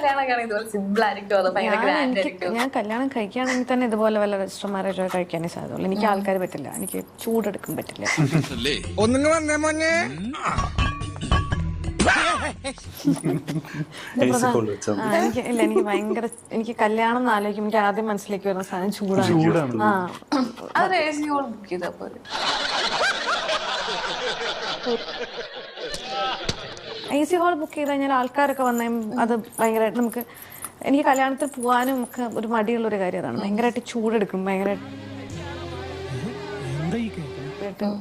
കല്യാണം ഇതുപോലെ സിമ്പിൾ ആയിരിക്കും അതോ ഭയങ്കര ഗ്രാൻഡ് ആയിരിക്കും? ഞാൻ കല്യാണം കഴിക്കുകയാണെങ്കിൽ തന്നെ ഇതുപോലെ വല്ല രജിസ്റ്റർ മാരേജോ കഴിക്കാനേ സാധ്യതയുള്ളൂ. എനിക്ക് ആൾക്കാർ പറ്റില്ല, എനിക്ക് ചൂടെടുക്കാൻ പറ്റില്ല. എനിക്ക് ഭയങ്കര എനിക്ക് കല്യാണം എന്ന് ആലോചിക്കും എനിക്ക് ആദ്യം മനസ്സിലേക്ക് വരുന്ന സാധനം ചൂടാണ്. അത് AC ഹോൾ ബുക്ക് ചെയ്താൽ പോലെ. AC ഹോൾ ബുക്ക് ചെയ്ത് കഴിഞ്ഞാൽ ആൾക്കാരൊക്കെ വന്നേ അത് ഭയങ്കരമായിട്ട് നമുക്ക് എനിക്ക് കല്യാണത്തിൽ പോകാനും ഒക്കെ ഒരു മടിയുള്ളൊരു കാര്യം അതാണ്. ഭയങ്കരമായിട്ട് ചൂടെടുക്കും, ഭയങ്കരമായിട്ട്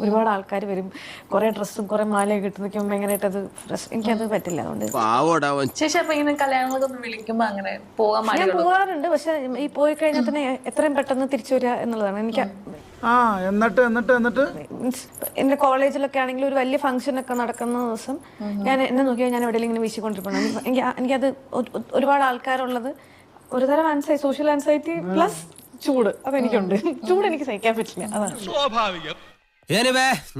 ഒരുപാട് ആൾക്കാർ വരും, കുറെ ഡ്രസ്സും കുറെ മാലയൊക്കെ ഇട്ട് നിൽക്കുമ്പോൾ ഭയങ്കരമായിട്ട് അത് എനിക്കത് പറ്റില്ല. അതുകൊണ്ട് ശേഷം അപ്പൊ ഇങ്ങനെ കല്യാണങ്ങളൊക്കെ വിളിക്കുമ്പോ അങ്ങനെ പോകാൻ ഞാൻ പോകാറുണ്ട്. പക്ഷെ ഈ പോയി കഴിഞ്ഞാൽ തന്നെ എത്രയും പെട്ടെന്ന് തിരിച്ചു വരിക എന്നുള്ളതാണ് എനിക്ക്. എന്നിട്ട് എന്റെ കോളേജിലൊക്കെ ആണെങ്കിൽ ഒരു വലിയ ഫംഗ്ഷൻ ഒക്കെ നടക്കുന്ന ദിവസം ഞാൻ എന്നെ നോക്കിയാൽ ഞാൻ എവിടെയെങ്കിലും ഇങ്ങനെ വീശിക്കൊണ്ടിരിക്കണം. എനിക്കത് ഒരുപാട് ആൾക്കാരുള്ളത് ഒരുതരം സോഷ്യൽ ആൻസൈറ്റി പ്ലസ് ചൂട് അതെനിക്കുണ്ട്. ചൂട് എനിക്ക് സഹിക്കാൻ പറ്റില്ല, അതാണ് സ്വാഭാവികം.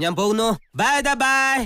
ഞാൻ പോകുന്നു. Bye bye.